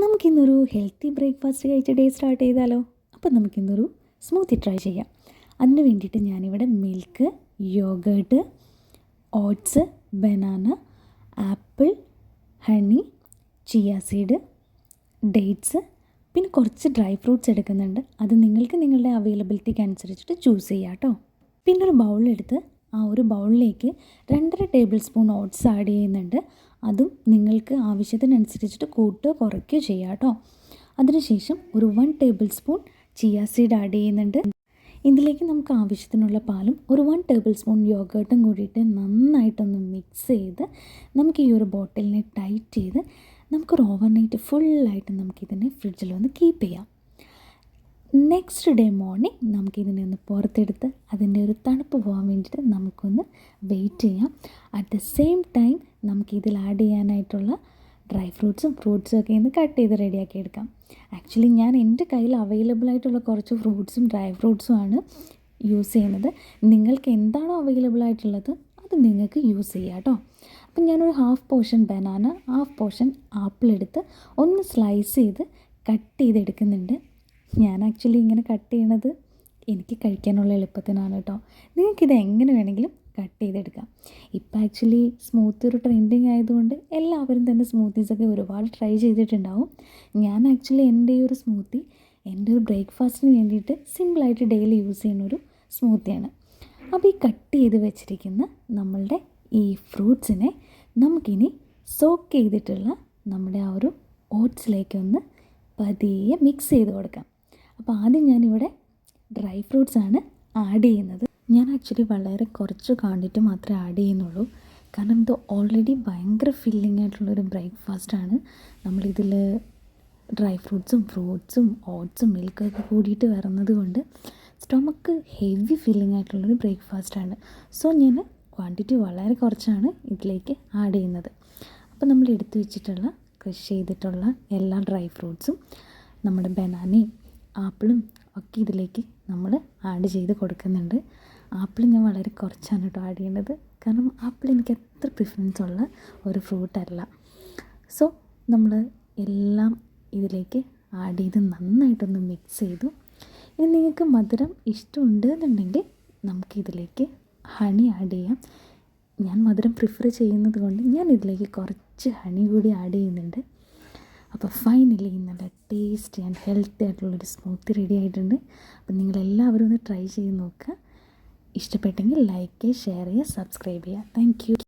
നമുക്കിന്നൊരു healthy breakfast കഴിച്ച് day start ചെയ്താലോ? അപ്പോൾ നമുക്കിന്നൊരു സ്മൂത്തി ട്രൈ ചെയ്യാം. അതിന് വേണ്ടിയിട്ട് ഞാനിവിടെ milk, yoghurt, oats, banana, apple, honey, chia seed, dates, പിന്നെ കുറച്ച് ഡ്രൈ ഫ്രൂട്ട്സ് എടുക്കുന്നുണ്ട്. അത് നിങ്ങൾക്ക് നിങ്ങളുടെ അവൈലബിലിറ്റിക്ക് അനുസരിച്ചിട്ട് ചൂസ് ചെയ്യാം കേട്ടോ. പിന്നെ ഒരു ബൗളെടുത്ത് ആ ഒരു ബൗളിലേക്ക് 2.5 ടേബിൾ സ്പൂൺ ഓട്സ് ആഡ് ചെയ്യുന്നുണ്ട്. അതും നിങ്ങൾക്ക് ആവശ്യത്തിനനുസരിച്ചിട്ട് കൂട്ടുകയോ കുറയ്ക്കുകയോ ചെയ്യാം കേട്ടോ. അതിനുശേഷം ഒരു 1 table spoon chia seed add ചെയ്യുന്നുണ്ട്. ഇതിലേക്ക് നമുക്ക് ആവശ്യത്തിനുള്ള പാലും ഒരു 1 ടേബിൾ സ്പൂൺ യോഗേർട്ടും കൂടിയിട്ട് നന്നായിട്ടൊന്ന് മിക്സ് ചെയ്ത് നമുക്ക് ഈ ഒരു ബോട്ടിലിനെ ടൈറ്റ് ചെയ്ത് നമുക്കൊരു ഓവർനൈറ്റ് ഫുള്ളായിട്ട് നമുക്കിതിനെ ഫ്രിഡ്ജിൽ ഒന്ന് കീപ്പ് ചെയ്യാം. നെക്സ്റ്റ് ഡേ മോർണിംഗ് നമുക്കിതിനെ ഒന്ന് പുറത്തെടുത്ത് അതിൻ്റെ ഒരു തണുപ്പ് പോകാൻ വേണ്ടിയിട്ട് നമുക്കൊന്ന് വെയിറ്റ് ചെയ്യാം. അറ്റ് ദ സെയിം ടൈം നമുക്കിതിൽ ആഡ് ചെയ്യാനായിട്ടുള്ള ഡ്രൈ ഫ്രൂട്ട്സും ഒക്കെ ഇന്ന് കട്ട് ചെയ്ത് റെഡിയാക്കി എടുക്കാം. ആക്ച്വലി ഞാൻ എൻ്റെ കയ്യിൽ അവൈലബിൾ ആയിട്ടുള്ള കുറച്ച് ഫ്രൂട്ട്സും ഡ്രൈ ഫ്രൂട്ട്സും ആണ് യൂസ് ചെയ്യുന്നത്. നിങ്ങൾക്ക് എന്താണോ അവൈലബിൾ ആയിട്ടുള്ളത് അത് നിങ്ങൾക്ക് യൂസ് ചെയ്യാം കേട്ടോ. അപ്പം ഞാനൊരു half portion banana, half portion apple എടുത്ത് ഒന്ന് സ്ലൈസ് ചെയ്ത് കട്ട് ചെയ്തെടുക്കുന്നുണ്ട്. ഞാൻ ആക്ച്വലി ഇങ്ങനെ കട്ട് ചെയ്യണത് എനിക്ക് കഴിക്കാനുള്ള എളുപ്പത്തിനാണ് കേട്ടോ. നിങ്ങൾക്കിത് എങ്ങനെ വേണമെങ്കിലും കട്ട് ചെയ്തെടുക്കാം. ഇപ്പം ആക്ച്വലി സ്മൂത്തി ഒരു ട്രെൻഡിങ് ആയതുകൊണ്ട് എല്ലാവരും തന്നെ സ്മൂത്തീസൊക്കെ ഒരുപാട് ട്രൈ ചെയ്തിട്ടുണ്ടാവും. ഞാൻ ആക്ച്വലി എൻ്റെ ഈ ഒരു സ്മൂത്തി എൻ്റെ ഒരു ബ്രേക്ക്ഫാസ്റ്റിന് വേണ്ടിയിട്ട് സിമ്പിളായിട്ട് ഡെയിലി യൂസ് ചെയ്യുന്നൊരു സ്മൂത്തിയാണ്. അപ്പോൾ ഈ കട്ട് ചെയ്ത് വെച്ചിരിക്കുന്ന നമ്മളുടെ ഈ ഫ്രൂട്ട്സിനെ നമുക്കിനി സോക്ക് ചെയ്തിട്ടുള്ള നമ്മുടെ ആ ഒരു ഓട്സിലേക്കൊന്ന് പതിയെ മിക്സ് ചെയ്ത് കൊടുക്കാം. അപ്പോൾ ആദ്യം ഞാനിവിടെ ഡ്രൈ ഫ്രൂട്ട്സാണ് ആഡ് ചെയ്യുന്നത്. ഞാൻ ആക്ച്വലി വളരെ കുറച്ച് ക്വാണ്ടിറ്റി മാത്രമേ ആഡ് ചെയ്യുന്നുള്ളൂ. കാരണം ഇത് ഓൾറെഡി ഭയങ്കര ഫില്ലിംഗ് ആയിട്ടുള്ളൊരു ബ്രേക്ക്ഫാസ്റ്റാണ്. നമ്മളിതിൽ ഡ്രൈ ഫ്രൂട്ട്സും ഓട്സും മിൽക്കൊക്കെ കൂടിയിട്ട് വരുന്നത് കൊണ്ട് സ്റ്റൊമക്ക് ഹെവി ഫില്ലിംഗ് ആയിട്ടുള്ളൊരു ബ്രേക്ക്ഫാസ്റ്റാണ്. സോ ഞാൻ ക്വാണ്ടിറ്റി വളരെ കുറച്ചാണ് ഇതിലേക്ക് ആഡ് ചെയ്യുന്നത്. അപ്പോൾ നമ്മൾ എടുത്തു വെച്ചിട്ടുള്ള ക്രഷ് ചെയ്തിട്ടുള്ള എല്ലാ ഡ്രൈ ഫ്രൂട്ട്സും നമ്മുടെ ബനാനയും ആപ്പിളും ഒക്കെ ഇതിലേക്ക് നമ്മൾ ആഡ് ചെയ്ത് കൊടുക്കുന്നുണ്ട്. ആപ്പിൾ ഞാൻ വളരെ കുറച്ചാണ് കേട്ടോ ആഡ് ചെയ്യുന്നത്. കാരണം ആപ്പിൾ എനിക്ക് അത്ര പ്രിഫറൻസ് ഉള്ള ഒരു ഫ്രൂട്ടല്ല. സോ നമ്മൾ എല്ലാം ഇതിലേക്ക് ആഡ് ചെയ്ത് നന്നായിട്ടൊന്ന് മിക്സ് ചെയ്തു. ഇനി നിങ്ങൾക്ക് മധുരം ഇഷ്ടമുണ്ട് എന്നുണ്ടെങ്കിൽ നമുക്കിതിലേക്ക് ഹണി ആഡ് ചെയ്യാം. ഞാൻ മധുരം പ്രിഫർ ചെയ്യുന്നത് കൊണ്ട് ഞാൻ ഇതിലേക്ക് കുറച്ച് ഹണി കൂടി ആഡ് ചെയ്യുന്നുണ്ട്. അപ്പോൾ ഫൈനലി നല്ല ടേസ്റ്റി ആൻഡ് ഹെൽത്തി ആയിട്ടുള്ളൊരു സ്മൂത്തി റെഡി ആയിട്ടുണ്ട്. അപ്പോൾ നിങ്ങളെല്ലാവരും ഒന്ന് ട്രൈ ചെയ്ത് നോക്കുക. ഇഷ്ടപ്പെട്ടെങ്കിൽ ലൈക്ക് ചെയ്യുക, ഷെയർ ചെയ്യുക, സബ്സ്ക്രൈബ് ചെയ്യുക. Thank you.